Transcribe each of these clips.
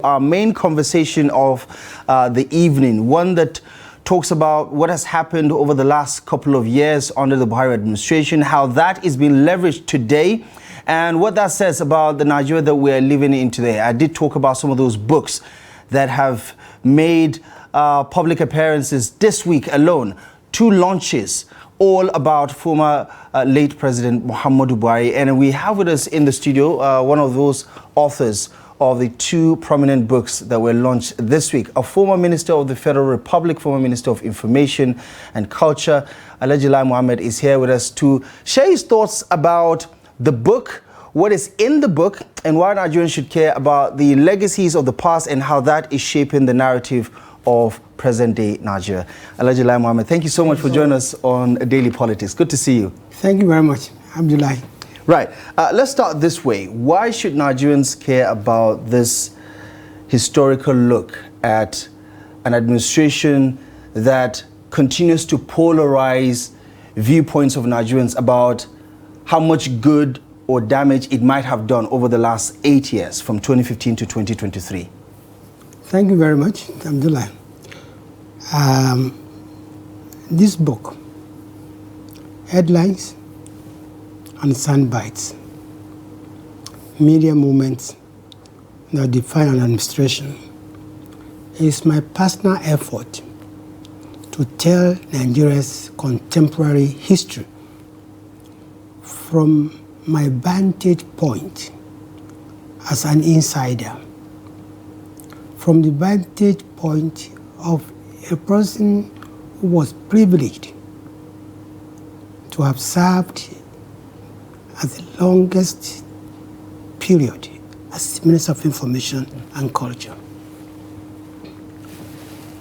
Our main conversation of the evening, one that talks about what has happened over the last couple of years under the Buhari administration, how that is being leveraged today, and what that says about the Nigeria that we are living in today. I did talk about some of those books that have made public appearances this week alone. 2 launches, all about former late President Muhammadu Buhari. And we have with us in the studio one of those authors of the 2 prominent books that were launched this week. A former Minister of the Federal Republic, former Minister of Information and Culture, Lai Mohammed, is here with us to share his thoughts about the book, what is in the book, and why Nigerians should care about the legacies of the past and how that is shaping the narrative of present-day Nigeria. Lai Mohammed, thank you so much for joining us on Daily Politics. Good to see you. Thank you very much, Abdullah. Right. Let's start this way. Why should Nigerians care about this historical look at an administration that continues to polarize viewpoints of Nigerians about how much good or damage it might have done over the last 8 years, from 2015 to 2023? Thank you very much, Abdullah. This book, headlines and soundbites, media movements that define an administration, is my personal effort to tell Nigeria's contemporary history from my vantage point as an insider, from the vantage point of a person who was privileged to have served as the longest period as Minister of Information and Culture.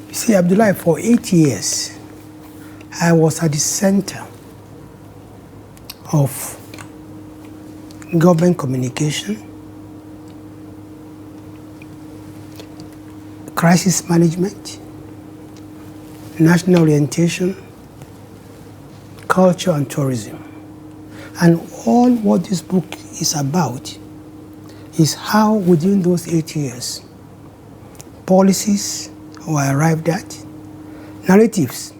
You see, Abdullah, for 8 years, I was at the center of government communication, crisis management, national orientation, culture and tourism. And all what this book is about is how within those 8 years, policies were arrived at, narratives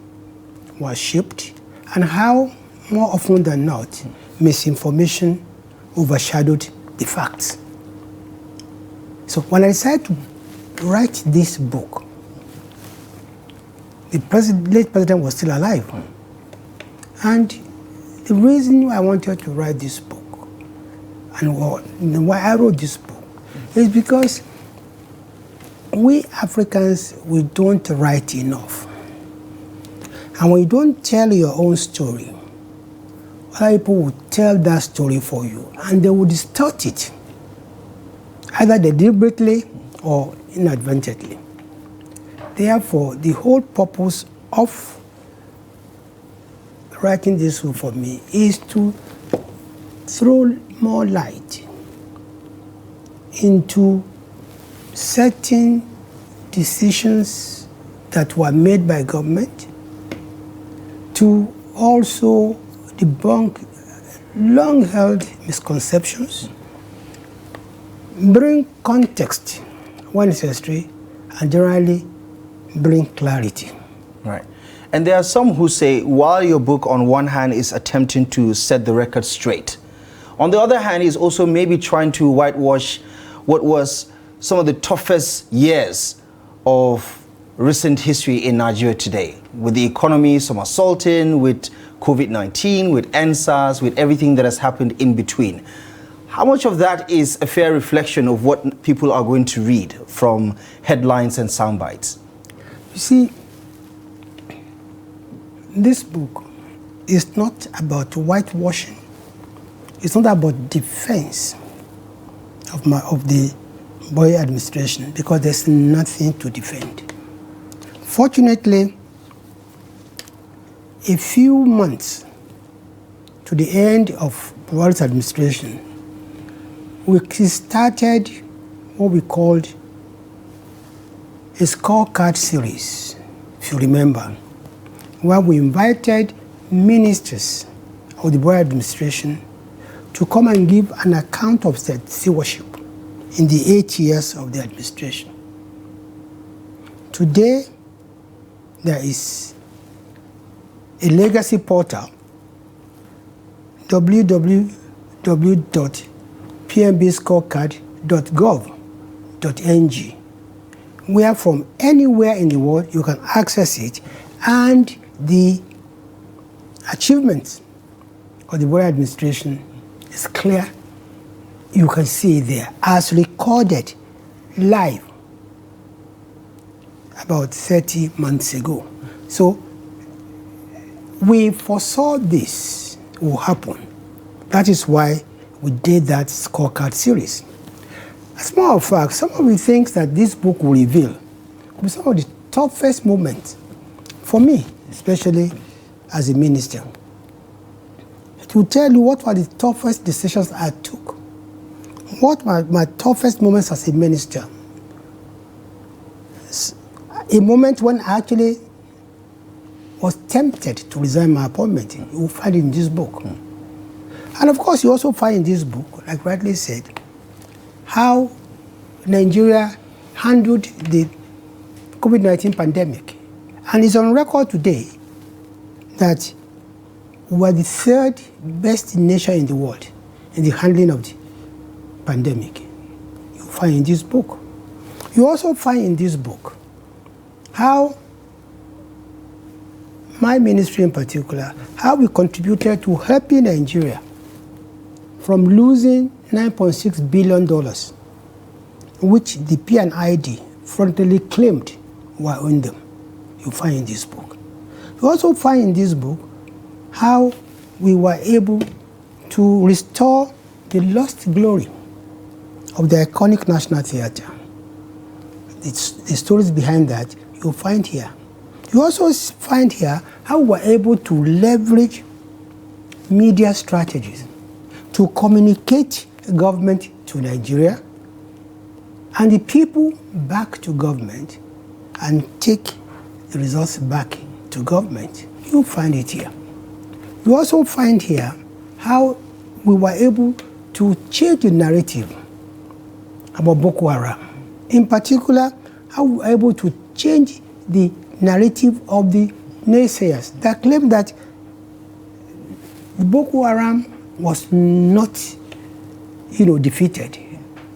were shaped, and how, more often than not, misinformation overshadowed the facts. So when I decided to write this book, the late president was still alive. And the reason I wanted to write this book and why I wrote this book is because we Africans, we don't write enough. And when you don't tell your own story, other people will tell that story for you and they will distort it, either deliberately or inadvertently. Therefore, the whole purpose of writing this book for me is to throw more light into certain decisions that were made by government, to also debunk long-held misconceptions, bring context when necessary, and generally bring clarity. Right. And there are some who say, while your book on one hand is attempting to set the record straight, on the other hand is also maybe trying to whitewash what was some of the toughest years of recent history in Nigeria today, with the economy somersaulting, with COVID-19, with NSAS, with everything that has happened in between. How much of that is a fair reflection of what people are going to read from headlines and soundbites? You see, this book is not about whitewashing. It's not about defense of the Buhari administration, because there's nothing to defend. Fortunately, a few months to the end of Buhari's administration, we started what we called a scorecard series, if you remember, where we invited ministers of the Buhari administration to come and give an account of their stewardship in the 8 years of the administration. Today, there is a legacy portal, www.pmbscorecard.gov.ng, where from anywhere in the world you can access it, and the achievements of the Buhari administration is clear. You can see it there as recorded live about 30 months ago. So we foresaw this will happen. That is why we did that scorecard series. As a matter of fact, some of the things that this book will reveal will be some of the toughest moments for me, especially as a minister. It will tell you what were the toughest decisions I took. What were my toughest moments as a minister. A moment when I actually was tempted to resign my appointment. You will find it in this book. And of course, you also find in this book, like rightly said, how Nigeria handled the COVID-19 pandemic. And it's on record today that we are the third best nation in the world in the handling of the pandemic. You find in this book. You also find in this book how my ministry in particular, how we contributed to helping Nigeria from losing $9.6 billion, which the P&ID frontally claimed were owing them. You find in this book. You also find in this book how we were able to restore the lost glory of the iconic National Theatre. The stories behind that you'll find here. You also find here how we were able to leverage media strategies to communicate government to Nigeria and the people back to government and take the results back to government. You'll find it here. You also find here how we were able to change the narrative about Boko Haram. In particular, how we were able to change the narrative of the naysayers that claim that Boko Haram was not, defeated,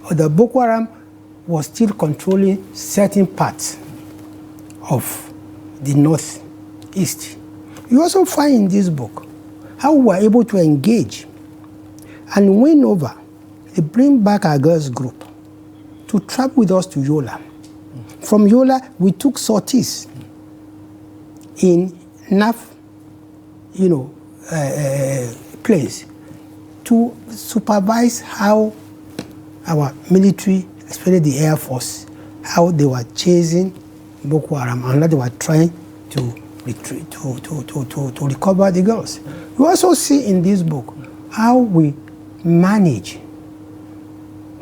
or that Boko Haram was still controlling certain parts of the northeast. You also find in this book how we were able to engage and win over the Bring Back Our Girls group to travel with us to Yola. From Yola, we took sorties in NAF, place to supervise how our military, especially the Air Force, how they were chasing Boko Haram and how they were trying to retreat, to recover the girls. You also see in this book how we manage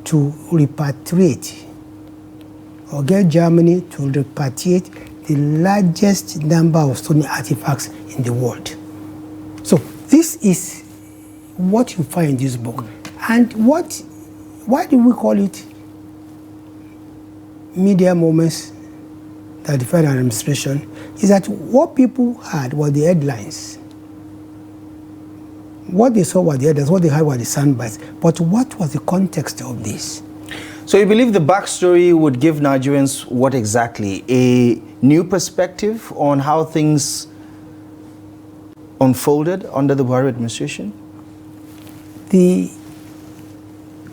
to repatriate or get Germany to repatriate the largest number of stolen artifacts in the world. So this is what you find in this book. And why do we call it media moments that define our administration? Is that what people had were the headlines. What they saw were the headlines, what they had were the soundbites. But what was the context of this? So you believe the backstory would give Nigerians what exactly? A new perspective on how things unfolded under the Buhari administration? The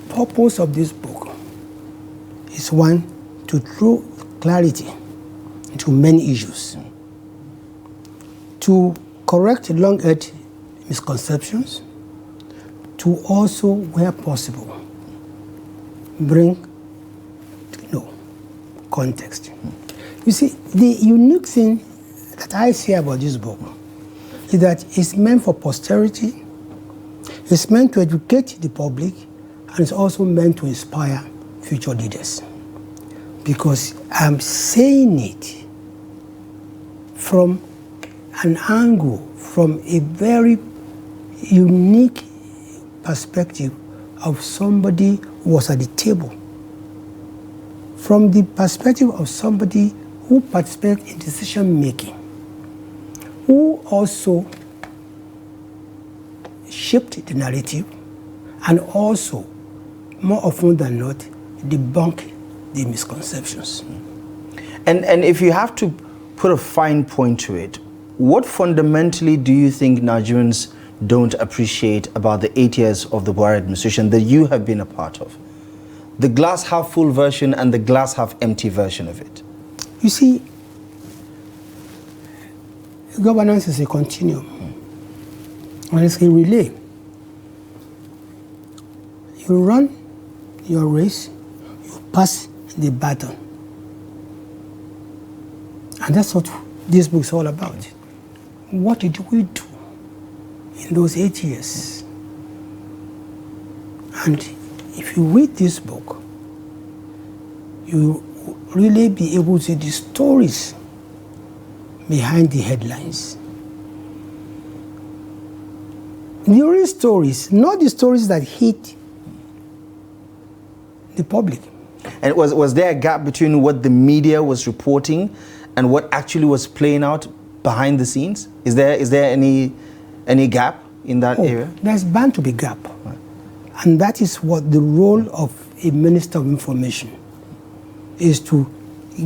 purpose of this book is one, to throw clarity into many issues, to correct long-held misconceptions, to also, where possible, bring context. You see, the unique thing that I see about this book is that it's meant for posterity, it's meant to educate the public, and it's also meant to inspire future leaders. Because I'm saying it from an angle, from a very unique perspective of somebody who was at the table from the perspective of somebody who participates in decision making, who also shaped the narrative, and also, more often than not, debunk the misconceptions. And if you have to put a fine point to it, what fundamentally do you think Nigerians don't appreciate about the 8 years of the Buhari administration that you have been a part of? The glass half full version and the glass half empty version of it. You see, governance is a continuum, and it's a relay. You run your race, you pass the baton. And that's what this book is all about. What did we do in those 8 years? And if you read this book, you really be able to see the stories behind the headlines. The real stories, not the stories that hit the public. And was there a gap between what the media was reporting and what actually was playing out behind the scenes? Is there any gap in that area? There's bound to be gap. Right. And that is what the role of a Minister of Information is, to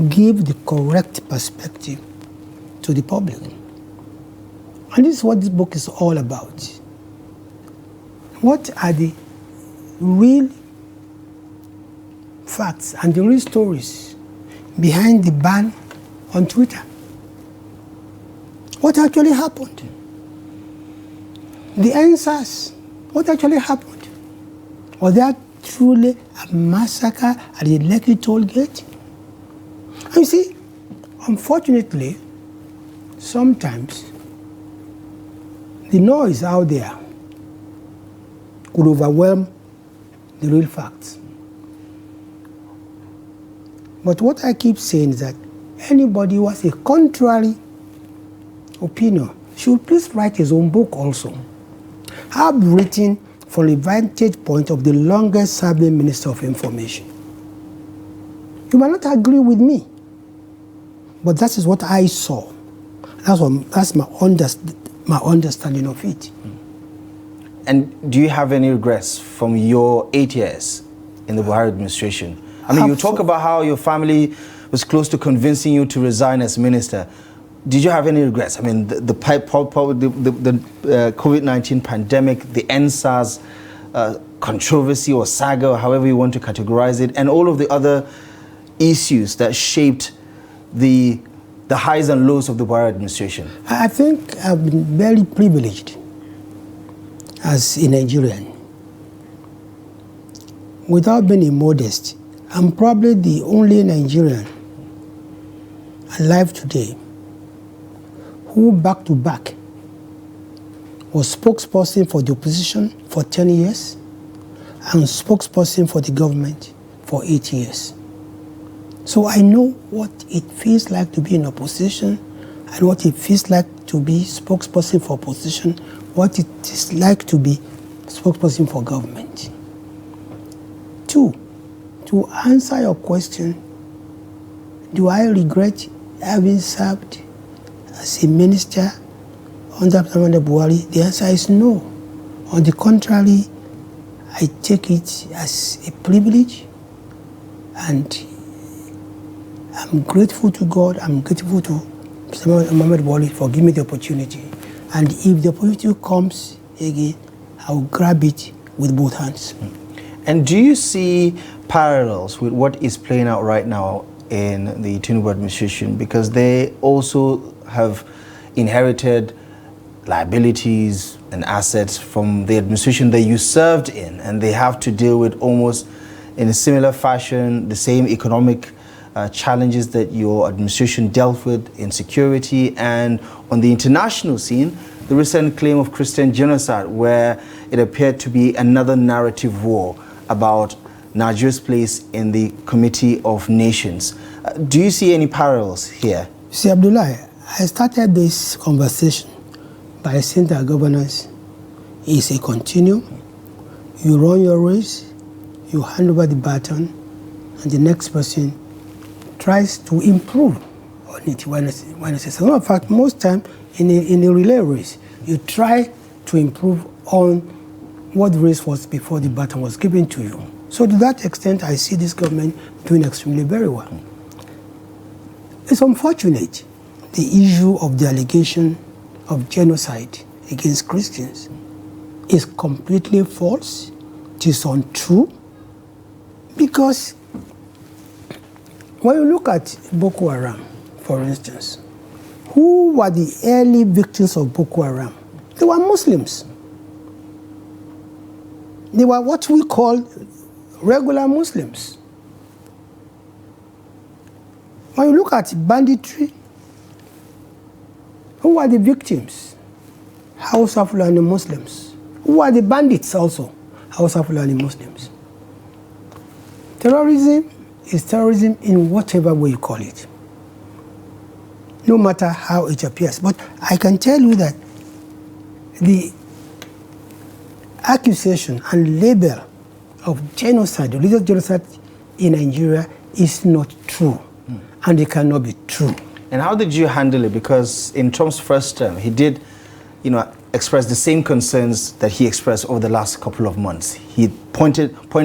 give the correct perspective to the public. And this is what this book is all about. What are the real facts and the real stories behind the ban on Twitter? What actually happened? The answers. What actually happened? Was there truly a massacre at the Lekki toll gate? And you see, unfortunately, sometimes the noise out there could overwhelm the real facts. But what I keep saying is that anybody who has a contrary opinion should please write his own book also. I've written from the vantage point of the longest serving Minister of Information. You might not agree with me, but that is what I saw. That's my understanding of it. And do you have any regrets from your 8 years in the Buhari administration? I mean, you talk about how your family was close to convincing you to resign as minister. Did you have any regrets? I mean, the COVID-19 pandemic, the NSAS controversy or saga, or however you want to categorize it, and all of the other issues that shaped the highs and lows of the Buhari administration. I think I've been very privileged as a Nigerian. Without being immodest, I'm probably the only Nigerian alive today who back-to-back was spokesperson for the opposition for 10 years and spokesperson for the government for 8 years. So I know what it feels like to be in opposition and what it feels like to be spokesperson for opposition, what it is like to be spokesperson for government. 2, to answer your question, do I regret having served as a minister under President Buhari? The answer is no. On the contrary, I take it as a privilege, and I'm grateful to God, I'm grateful to President Mohammed Buhari for giving me the opportunity. And if the opportunity comes again, I'll grab it with both hands. And do you see parallels with what is playing out right now in the Tinubu administration? Because they also have inherited liabilities and assets from the administration that you served in, and they have to deal with almost in a similar fashion the same economic challenges that your administration dealt with, insecurity, and on the international scene, the recent claim of Christian genocide, where it appeared to be another narrative war about Nigeria's place in the Committee of Nations. Do you see any parallels here? See, Abdullah, I started this conversation by saying that governance is a continuum. You run your race, you hand over the baton, and the next person tries to improve on it when it's necessary. In fact, most time in a relay race, you try to improve on what race was before the baton was given to you. So to that extent, I see this government doing extremely very well. It's unfortunate, the issue of the allegation of genocide against Christians is completely false. It is untrue, because when you look at Boko Haram, for instance, who were the early victims of Boko Haram? They were Muslims. They were what we call regular Muslims. When you look at banditry, who are the victims? Hausa Fulani Muslims. Who are the bandits also? Hausa Fulani Muslims. Terrorism is terrorism in whatever way you call it, no matter how it appears. But I can tell you that the accusation and label of genocide, religious genocide in Nigeria is not true, and it cannot be true. And how did you handle it? Because in Trump's first term, he did, express the same concerns that he expressed over the last couple of months. He point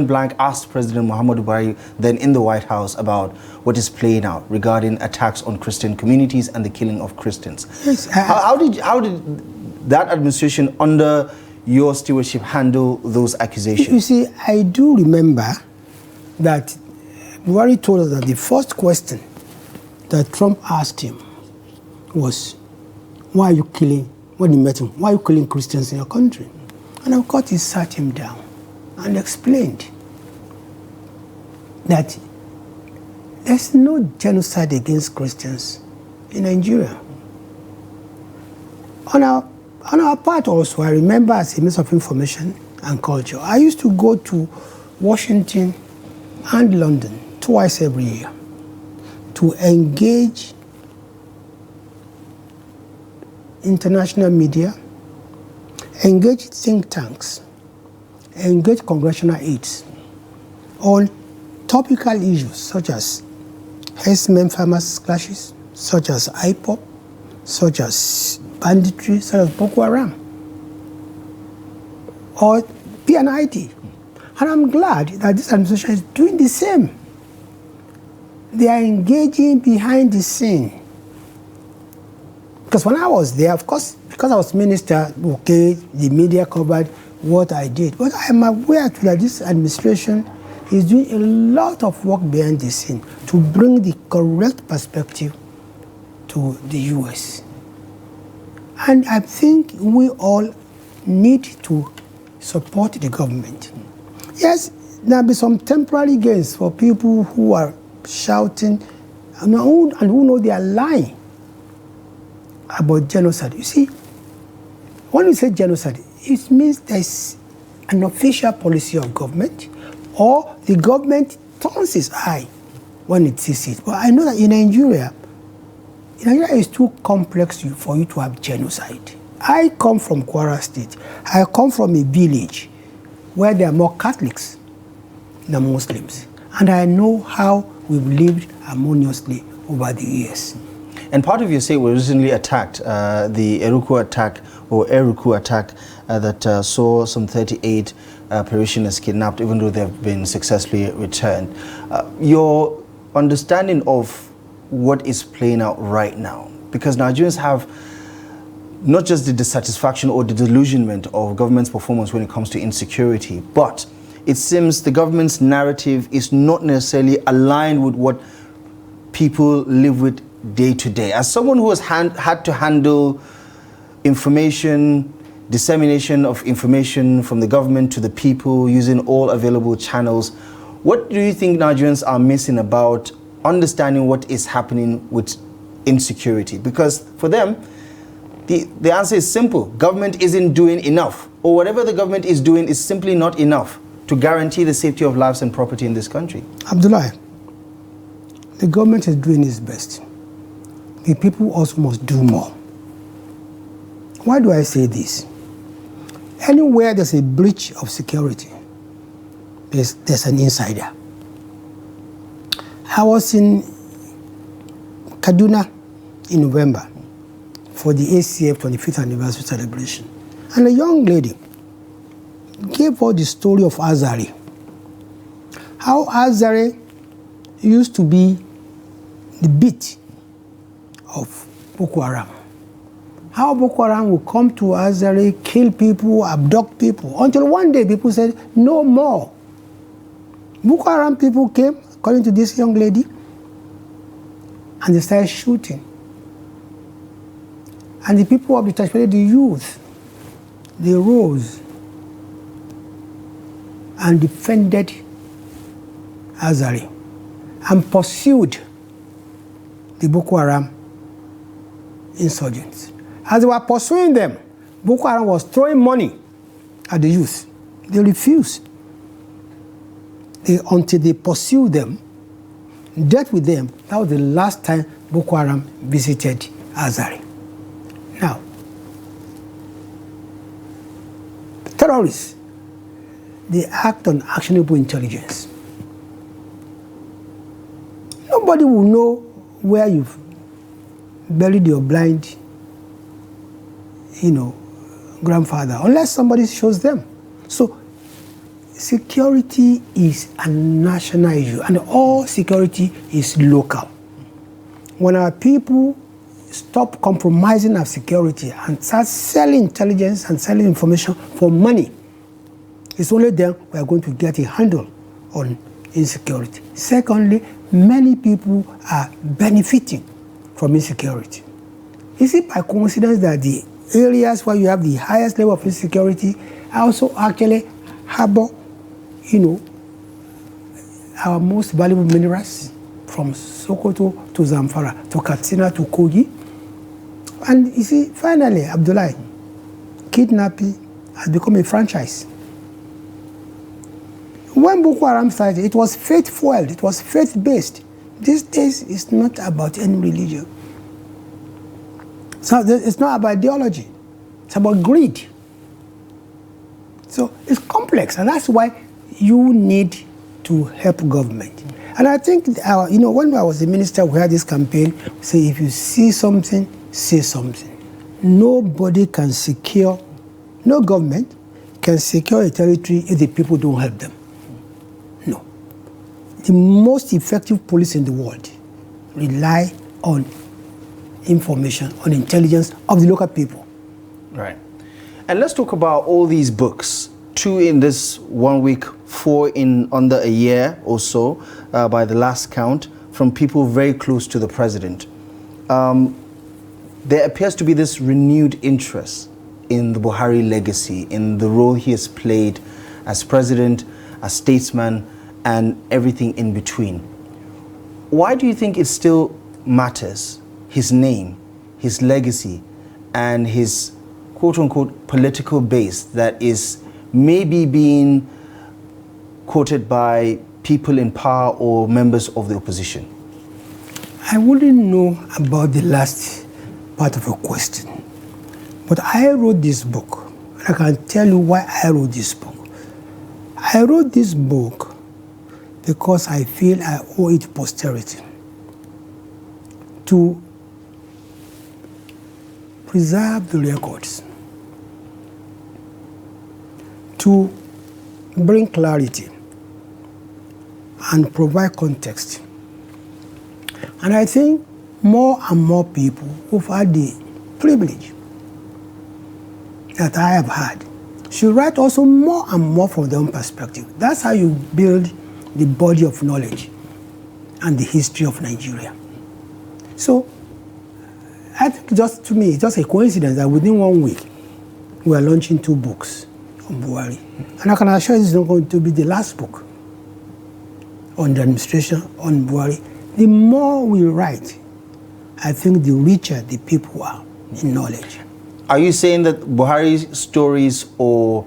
blank asked President Muhammadu Buhari, then in the White House, about what is playing out regarding attacks on Christian communities and the killing of Christians. Yes, how did that administration under your stewardship handle those accusations? You see, I do remember that Buhari told us that the first question that Trump asked him was, why are you killing, when he met him, why are you killing Christians in your country? And of course he sat him down and explained that there's no genocide against Christians in Nigeria. On our part also, I remember as a Minister of Information and Culture, I used to go to Washington and London twice every year to engage international media, engage think tanks, engage congressional aides on topical issues such as herdsmen farmers clashes, such as IPOP, such as banditry, such as Boko Haram, or PNID. And I'm glad that this administration is doing the same. They are engaging behind the scene. Because when I was there, of course, because I was minister, okay, the media covered what I did. But I'm aware that this administration is doing a lot of work behind the scene to bring the correct perspective to the U.S. And I think we all need to support the government. Yes, there will be some temporary gains for people who are shouting and who know they are lying about genocide. You see, when we say genocide, it means there's an official policy of government, or the government turns its eye when it sees it. But I know that in Nigeria is too complex for you to have genocide. I come from Kwara State. I come from a village where there are more Catholics than Muslims. And I know how we've lived harmoniously over the years. And part of your say was recently attacked, the Eruku attack that saw some 38 parishioners kidnapped, even though they've been successfully returned. Your understanding of what is playing out right now, because Nigerians have not just the dissatisfaction or the delusionment of government's performance when it comes to insecurity, but it seems the government's narrative is not necessarily aligned with what people live with day to day. As someone who has had to handle information, dissemination of information from the government to the people using all available channels, what do you think Nigerians are missing about understanding what is happening with insecurity? Because for them, the answer is simple. Government isn't doing enough, or whatever the government is doing is simply not enough to guarantee the safety of lives and property in this country. Abdullah, the government is doing its best. The people also must do more. Why do I say this? Anywhere there's a breach of security, there's an insider. I was in Kaduna in November for the ACF 25th anniversary celebration. And a young lady gave us the story of Azare. How Azare used to be the beat of Boko Haram. How Boko Haram would come to Azare, kill people, abduct people, until one day people said, no more. Boko Haram people came, according to this young lady, and they started shooting. And the people of the church, the youth, they rose and defended Azare and pursued the Boko Haram insurgents. As they were pursuing them, Boko Haram was throwing money at the youth. They refused. Until they pursued them, dealt with them. That was the last time Boko Haram visited Azare. Now, terrorists, they act on actionable intelligence. Nobody will know where you've buried your blind, grandfather, unless somebody shows them. So, security is a national issue, and all security is local. When our people stop compromising our security and start selling intelligence and selling information for money, it's only then we are going to get a handle on insecurity. Secondly, many people are benefiting from insecurity. Is it by coincidence that the areas where you have the highest level of insecurity also actually harbor, our most valuable minerals, from Sokoto to Zamfara, to Katsina to Kogi? And you see, finally, Abdullahi, kidnapping has become a franchise. When Boko Haram started, it was faith-fueled, it was faith-based. These days, it's not about any religion. So it's not about ideology. It's about greed. So it's complex, and that's why you need to help government. And I think, when I was a minister, we had this campaign, say, if you see something, say something. Nobody can secure, no government can secure a territory if the people don't help them. No. The most effective police in the world rely on information, on intelligence of the local people. Right. And let's talk about all these books. 2 in this 1 week, 4 in under a year or so, by the last count, from people very close to the president. There appears to be this renewed interest in the Buhari legacy, in the role he has played as president, as statesman, and everything in between. Why do you think it still matters, his name, his legacy, and his quote-unquote political base that is maybe being quoted by people in power or members of the opposition? I wouldn't know about the last part of your question, but I wrote this book. I can tell you why I wrote this book. I wrote this book because I feel I owe it to posterity to preserve the records, to bring clarity and provide context. And I think more and more people who've had the privilege that I have had should write also more and more from their own perspective. That's how you build the body of knowledge and the history of Nigeria. So I think to me, it's just a coincidence that within 1 week, we are launching 2 books on Buhari. And I can assure you it's not going to be the last book on the administration on Buhari. The more we write, I think the richer the people are in knowledge. Are you saying that Buhari's stories or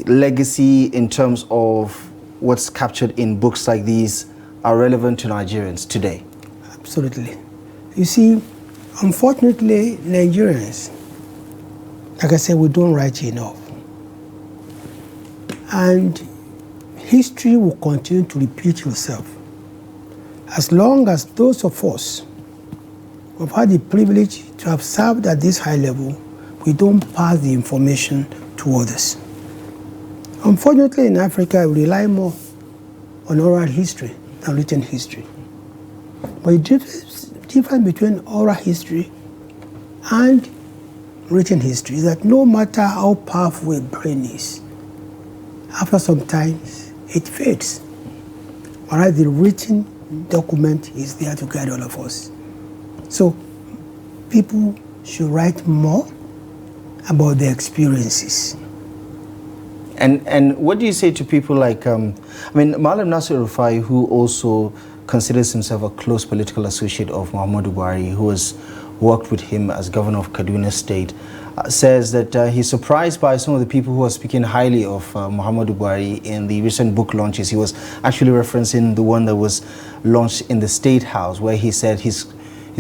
legacy in terms of what's captured in books like these are relevant to Nigerians today? Absolutely. You see, unfortunately, Nigerians, like I said, we don't write enough. And history will continue to repeat itself. as long as those of us who have had the privilege to have served at this high level, we don't pass the information to others. Unfortunately, in Africa, we rely more on oral history than written history. But the difference between oral history and written history is that no matter how powerful a brain is, after some time, it fades. Whereas the written document is there to guide all of us. So people should write more about their experiences. And what do you say to people like, Malam Nasir Rufai, who also considers himself a close political associate of Muhammadu Buhari, who has worked with him as governor of Kaduna State, says that he's surprised by some of the people who are speaking highly of Muhammadu Buhari in the recent book launches. He was actually referencing the one that was launched in the State House, where he said he's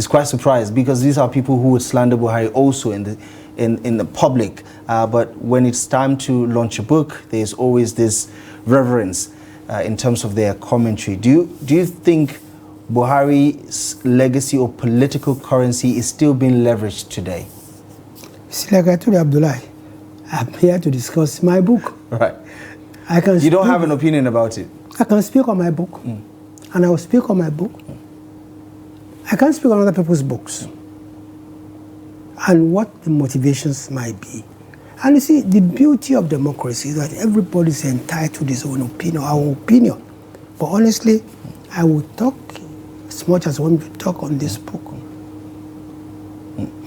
quite surprised because these are people who would slander Buhari also in the public. But when it's time to launch a book, there's always this reverence in terms of their commentary. Do you think Buhari's legacy or political currency is still being leveraged today? See, like I told Abdullah, I'm here to discuss my book. Right. You don't have an opinion about it? I can speak on my book, and I will speak on my book. I can't speak on other people's books and what the motivations might be. And you see, the beauty of democracy is that everybody is entitled to his own opinion, our own opinion. But honestly, I will talk as much as I want to talk on this book.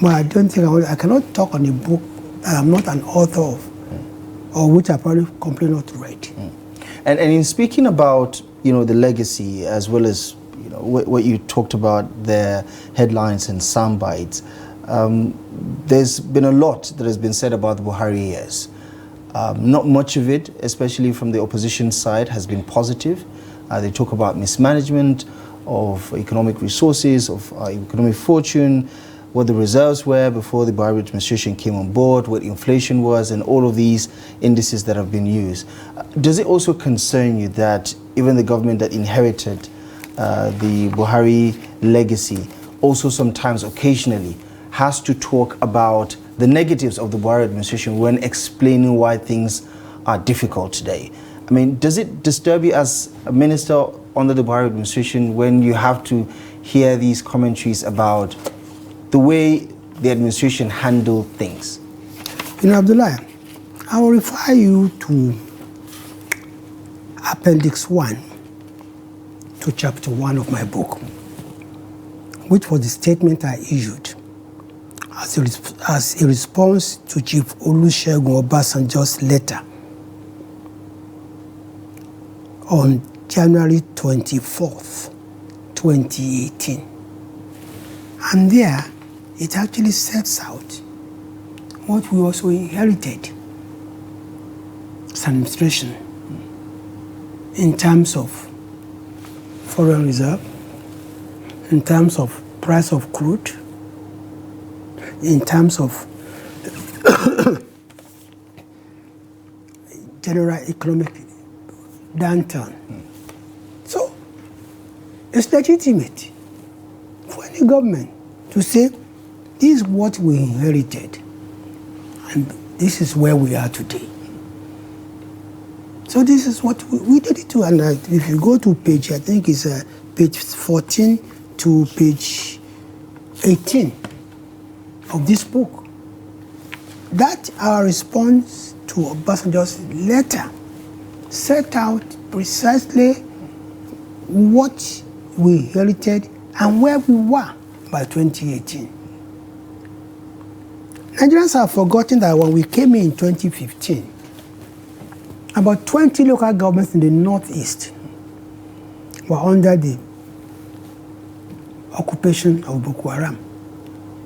But I don't think I cannot talk on a book that I'm not an author of, or which I probably completely not read. And in speaking about the legacy as well as what you talked about, the headlines and sound bites, there's been a lot that has been said about the Buhari years. Not much of it, especially from the opposition side, has been positive. They talk about mismanagement of economic resources, of economic fortune, what the reserves were before the Buhari administration came on board, what inflation was, and all of these indices that have been used. Does it also concern you that even the government that inherited the Buhari legacy also sometimes, occasionally, has to talk about the negatives of the Buhari administration when explaining why things are difficult today? I mean, does it disturb you as a minister under the Buhari administration when you have to hear these commentaries about the way the administration handled things? Abdullah, I will refer you to Appendix 1 to Chapter 1 of my book, which was the statement I issued as a response to Chief Olusegun Obasanjo's letter on January 24th, 2018. And there, it actually sets out what we also inherited as administration in terms of foreign reserve, in terms of price of crude, in terms of general economic downturn. So it's legitimate for any government to say, this is what we inherited, and this is where we are today. So this is what we did it to. And if you go to page, I think it's page 14 to page 18 of this book, that our response to Obasanjo's letter set out precisely what we inherited and where we were by 2018. Nigerians have forgotten that when we came in 2015, about 20 local governments in the Northeast were under the occupation of Boko Haram.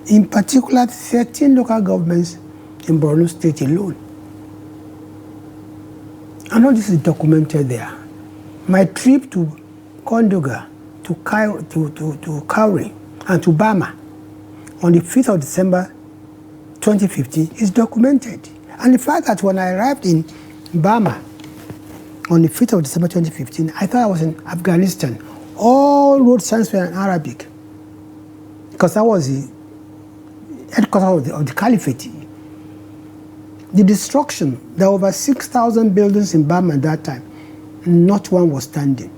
In particular, 13 local governments in Borno State alone. And all this is documented there. My trip to Kondoga, to Kauri, and to Bama on the 5th of December 2015 is documented. And the fact that when I arrived in Bama on the 5th of December 2015, I thought I was in Afghanistan. All all road signs were in Arabic, because that was the headquarters of the caliphate. The destruction, there were over 6,000 buildings in Burma at that time. Not one was standing.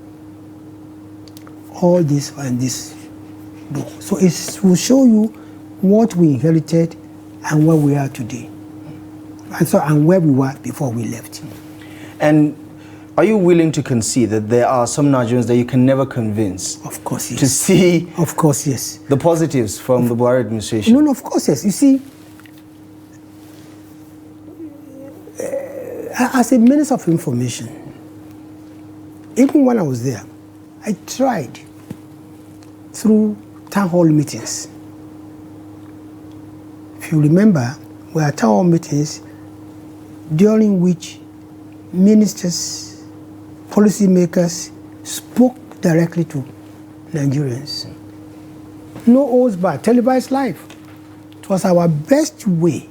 All this and this book. So it will show you what we inherited and where we are today. And where we were before we left. And are you willing to concede that there are some Nigerians that you can never convince? Of course, yes. To see, of course, yes, the positives from the Buhari administration? No, of course, yes. You see, as a Minister of Information, even when I was there, I tried through town hall meetings. If you remember, we had town hall meetings during which ministers, policymakers spoke directly to Nigerians. No holds barred, televised live. It was our best way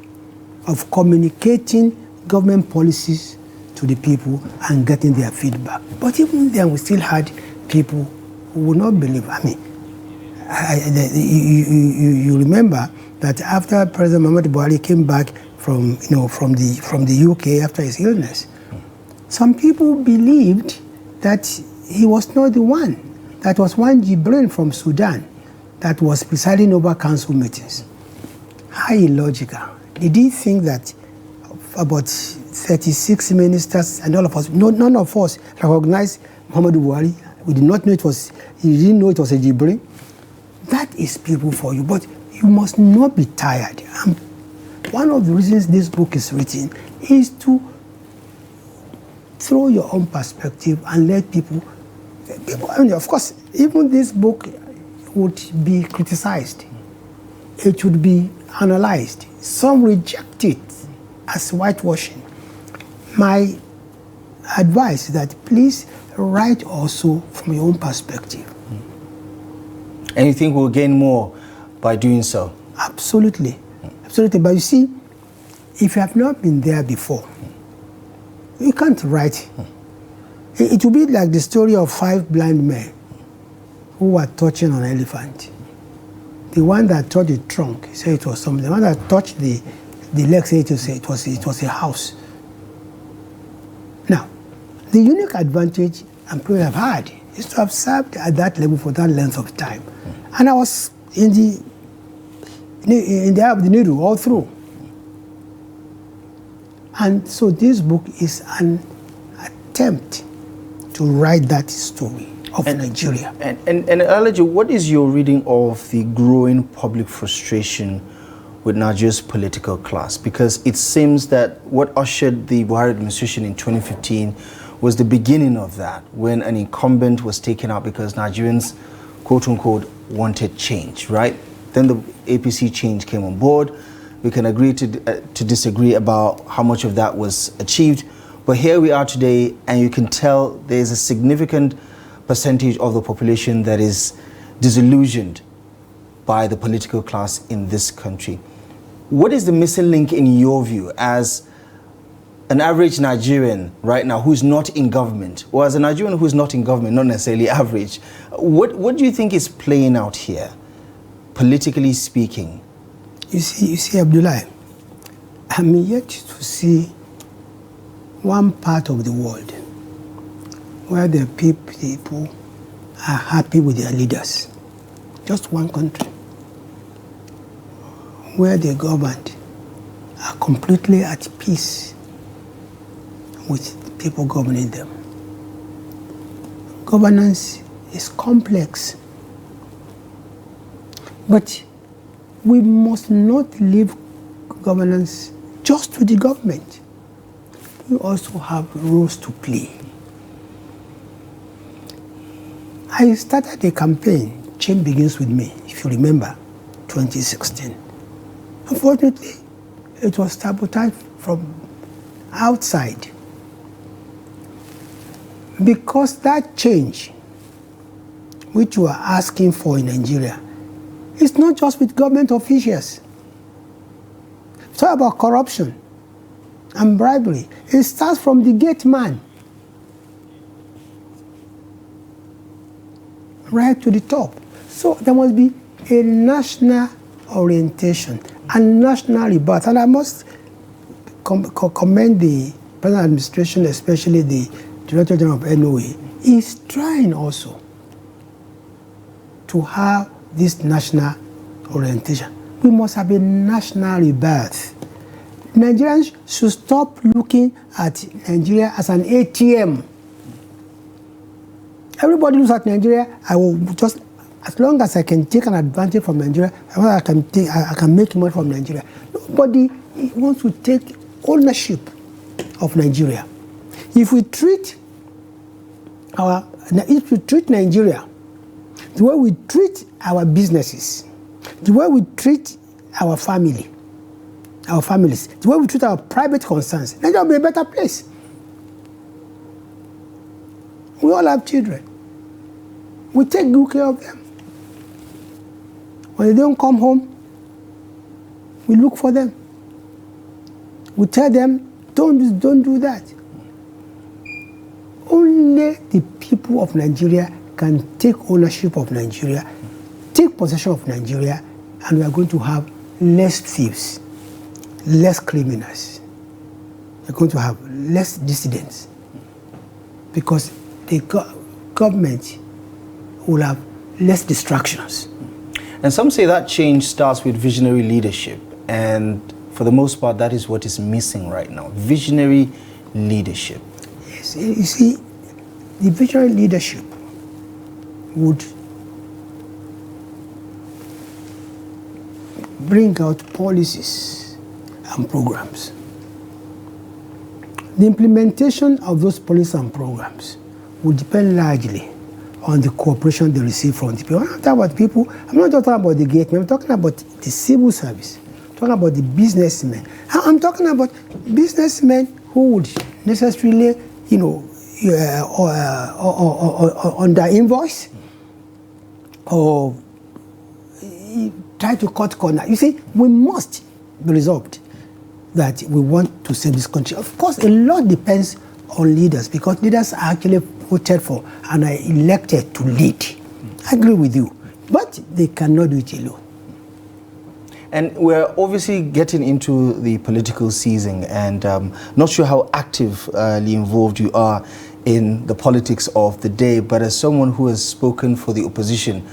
of communicating government policies to the people and getting their feedback. But even then, we still had people who would not believe. I mean, you remember that after President Muhammad Buhari came back from the UK after his illness, some people believed that he was not the one. That was one Jibril from Sudan that was presiding over council meetings. How illogical. Did he think that about 36 ministers and all of us, none of us recognized Muhammad Buhari? We did not know it was, he didn't know it was a Jibril. That is people for you, but you must not be tired. And one of the reasons this book is written is to throw your own perspective and let people, I mean, of course, even this book would be criticized. It would be analyzed. Some reject it as whitewashing. My advice is that please write also from your own perspective. And you think we'll gain more by doing so? Absolutely. Absolutely. But you see, if you have not been there before, you can't write. It will be like the story of 5 blind men who were touching an elephant. The one that touched the trunk said it was something. The one that touched the leg said it was a house. Now, the unique advantage people have had is to have served at that level for that length of time. And I was in the eye of the needle all through. And so this book is an attempt to write that story of Nigeria. And Alaji, what is your reading of the growing public frustration with Nigeria's political class? Because it seems that what ushered the Buhari administration in 2015 was the beginning of that, when an incumbent was taken out because Nigerians, quote unquote, wanted change, right? Then the APC change came on board. We can agree to disagree about how much of that was achieved. But here we are today, and you can tell there's a significant percentage of the population that is disillusioned by the political class in this country. What is the missing link in your view as an average Nigerian right now who's not in government, or as a Nigerian who's not in government, not necessarily average? What do you think is playing out here, politically speaking? You see, Abdullah, I'm yet to see one part of the world where the people are happy with their leaders. Just one country where the government are completely at peace with people governing them. Governance is complex, but we must not leave governance just to the government. We also have roles to play. I started a campaign, Change Begins With Me, if you remember, 2016. Unfortunately, it was sabotaged from outside. Because that change, which you are asking for in Nigeria, it's not just with government officials. Talk about corruption and bribery. It starts from the gate man. right to the top. So there must be a national orientation and national rebirth. And I must commend the present administration, especially the Director General of NOA, is trying also to have this national orientation. We must have a national rebirth. Nigerians should stop looking at Nigeria as an ATM. Everybody looks at Nigeria, I will just, as long as I can take an advantage from Nigeria, I can make money from Nigeria. Nobody wants to take ownership of Nigeria. If we treat Nigeria the way we treat our businesses, the way we treat our families, the way we treat our private concerns, Nigeria will be a better place. We all have children. We take good care of them. When they don't come home, we look for them. We tell them, don't do that. Only the people of Nigeria can take ownership of Nigeria, take possession of Nigeria, and we are going to have less thieves, less criminals. We're going to have less dissidents because the government will have less distractions. And some say that change starts with visionary leadership, and for the most part, that is what is missing right now, visionary leadership. Yes, you see, the visionary leadership would bring out policies and programs. The implementation of those policies and programs will depend largely on the cooperation they receive from the people. I'm not talking about people, I'm not just talking about the gatemen, I'm talking about the civil service, I'm talking about the businessmen. I'm talking about businessmen who would necessarily, under invoice or try to cut corner. You see, we must be resolved that we want to save this country. Of course, a lot depends on leaders because leaders are actually voted for and are elected to lead. I agree with you, but they cannot do it alone. And we're obviously getting into the political season, and not sure how actively involved you are in the politics of the day, but as someone who has spoken for the opposition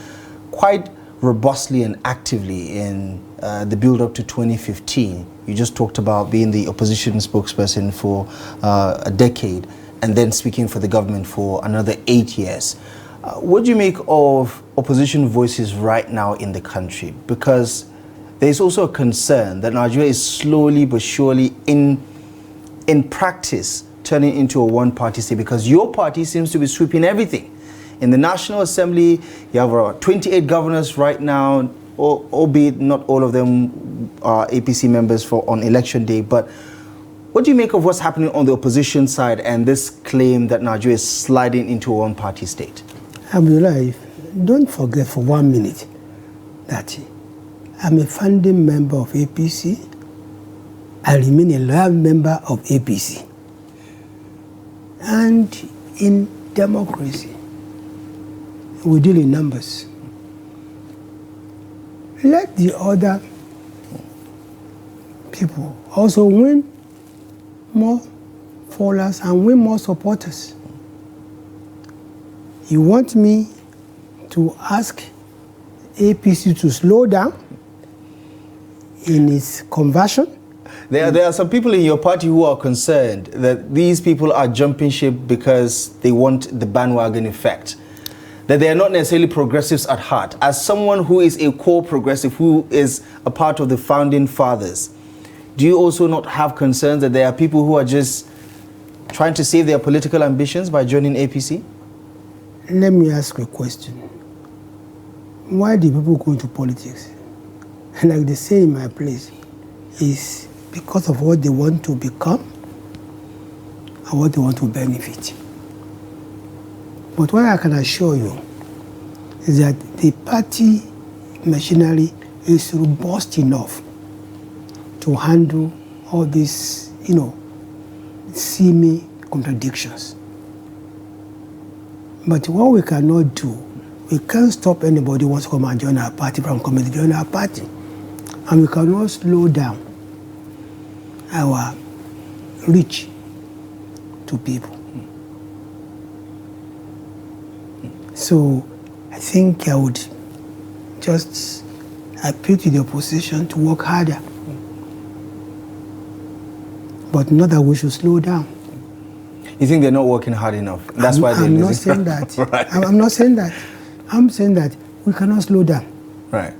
quite robustly and actively in the build-up to 2015, you just talked about being the opposition spokesperson for a decade and then speaking for the government for another 8 years. What do you make of opposition voices right now in the country? Because there's also a concern that Nigeria is slowly but surely in practice turning into a one-party state, because your party seems to be sweeping everything. In the National Assembly, you have 28 governors right now, albeit not all of them are APC members on election day. But what do you make of what's happening on the opposition side and this claim that Nigeria is sliding into a one-party state? Abdullah, don't forget for 1 minute that I'm a founding member of APC. I remain a loyal member of APC. And in democracy, we deal in numbers. Let the other people also win more followers and win more supporters. You want me to ask APC to slow down in its conversion? There are some people in your party who are concerned that these people are jumping ship because they want the bandwagon effect, that they are not necessarily progressives at heart. As someone who is a core progressive, who is a part of the founding fathers, do you also not have concerns that there are people who are just trying to save their political ambitions by joining APC? Let me ask you a question. Why do people go into politics? Like they say in my place, is because of what they want to become and what they want to benefit. But what I can assure you is that the party machinery is robust enough to handle all these, seeming contradictions. But what we cannot do We can't stop anybody who wants to come and join our party from coming to join our party. And we cannot slow down our reach to people. So I think I would just appeal to the opposition to work harder. But not that we should slow down. You think they're not working hard enough? That's why they're I'm not saying that. Right. I'm not saying that. I'm saying that we cannot slow down. Right.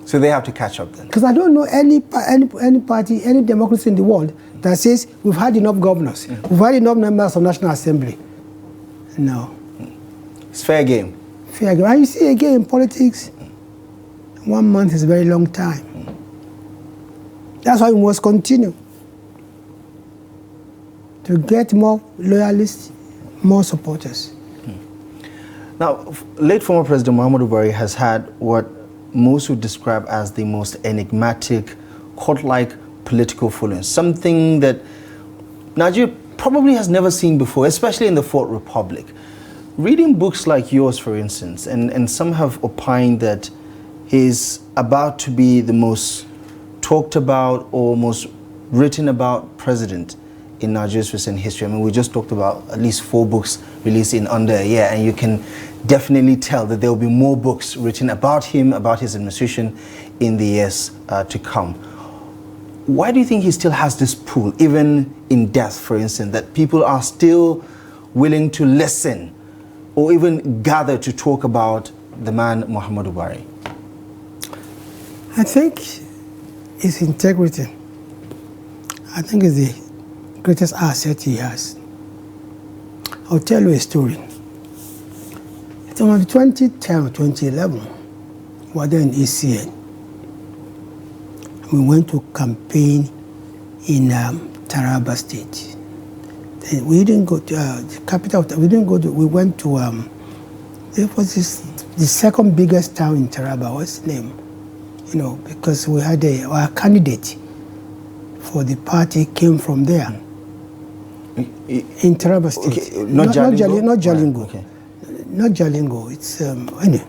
So they have to catch up then. Because I don't know any party, any democracy in the world that says we've had enough governors, we've had enough members of National Assembly. No. It's fair game. Fair game. And you see again in politics, 1 month is a very long time. That's why we must continue to get more loyalists, more supporters. Now, late former President Muhammadu Buhari has had what most would describe as the most enigmatic, cult-like political following, something that Nigeria probably has never seen before, especially in the Fourth Republic. Reading books like yours, for instance, and some have opined that he's about to be the most talked about or most written about president in Nigeria's recent history. I mean, we just talked about at least 4 books released in under a year, and you can definitely tell that there will be more books written about him, about his administration in the years to come. Why do you think he still has this pull, even in death, for instance, that people are still willing to listen or even gather to talk about the man Muhammadu Buhari? I think his integrity, I think, is the greatest asset he has. I'll tell you a story. It's around 2010 or 2011, we were there in ACN. We went to campaign in Taraba State. Then we didn't go to the capital. We didn't go to. We went to. It was the second biggest town in Taraba. What's the name? You know, because we had our candidate for the party came from there. In Taraba State. Okay, not Jalingo? Not Jalingo. Right, okay. Not Jalingo. It's anyway.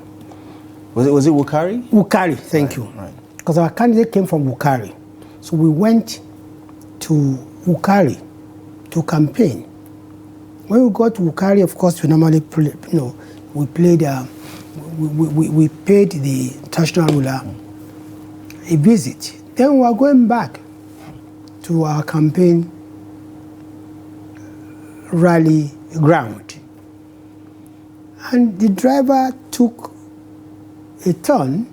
Was it Wukari? Wukari, thank you. Right. Because our candidate came from Wukari. So we went to Wukari to campaign. When we got to Wukari, of course, we normally play, we played, we paid the traditional ruler a visit. Then we were going back to our campaign rally ground. And the driver took a turn,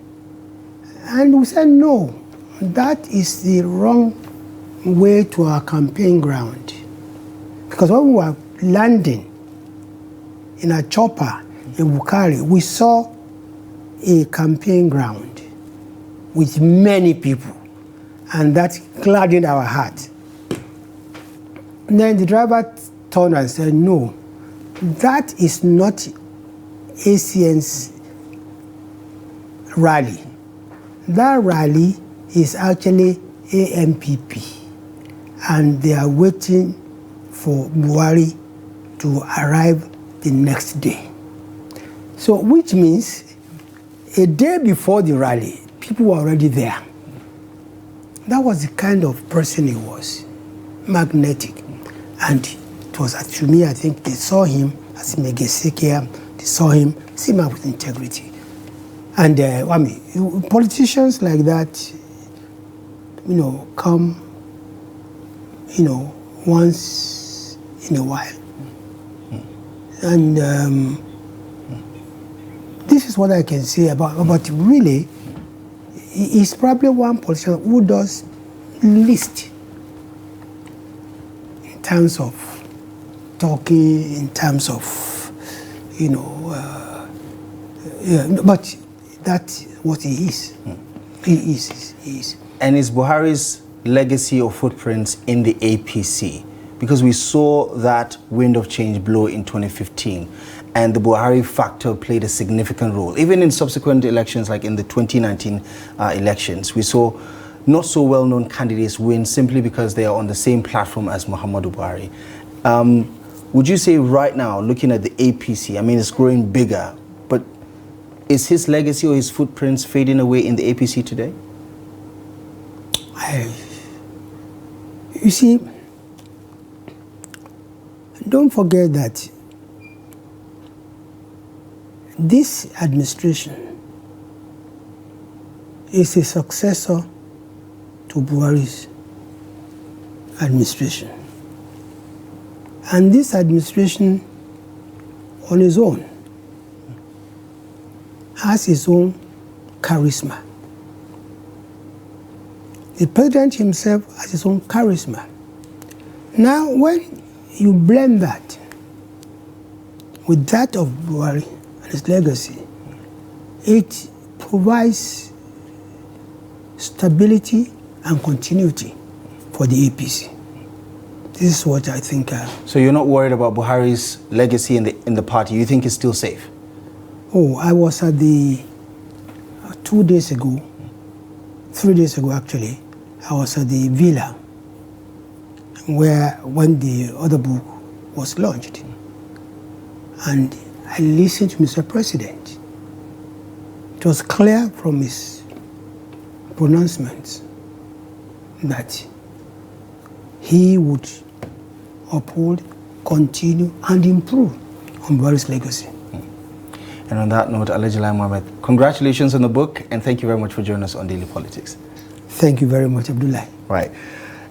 and we said, no, that is the wrong way to our campaign ground. Because when we were landing in a chopper in Wukari, we saw a campaign ground with many people, and that gladdened our heart. And then the driver turned and said, no, that is not ACN's rally. That rally is actually AMPP, and they are waiting for Buhari to arrive the next day. So, which means a day before the rally, people were already there. That was the kind of person he was, magnetic. And it was, to me, I think they saw him as Megesekia, they saw him, see him with integrity. And I mean, politicians like that, come, once in a while. And this is what I can say about really, he's probably one politician who does least in terms of talking, in terms of, but that's what he is. He is. And is Buhari's legacy or footprints in the APC? Because we saw that wind of change blow in 2015, and the Buhari factor played a significant role. Even in subsequent elections, like in the 2019 elections, we saw not so well-known candidates win simply because they are on the same platform as Muhammadu Buhari. Would you say right now, looking at the APC, I mean, it's growing bigger, but Is his legacy or his footprints fading away in the APC today? You see, don't forget that this administration is a successor to Buhari's administration. And this administration on its own has its own charisma. The president himself has his own charisma. Now, when you blend that with that of Buhari and his legacy, it provides stability and continuity for the APC. This is what I think. So you're not worried about Buhari's legacy in the party? You think it's still safe? Oh, I was at the 2 days ago, 3 days ago actually, I was at the villa when the other book was launched. And I listened to Mr. President. It was clear from his pronouncements that he would uphold, continue, and improve on Buhari's legacy. And on that note, Alhaji Lai Mohammed, congratulations on the book, and thank you very much for joining us on Daily Politics. Thank you very much, Abdullah. Right.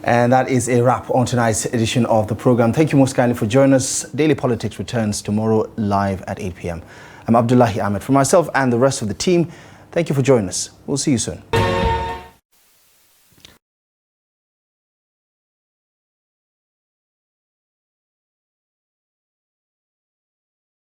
And that is a wrap on tonight's edition of the program. Thank you most kindly for joining us. Daily Politics returns tomorrow live at 8 p.m. I'm Abdullahi Ahmed. For myself and the rest of the team, thank you for joining us. We'll see you soon.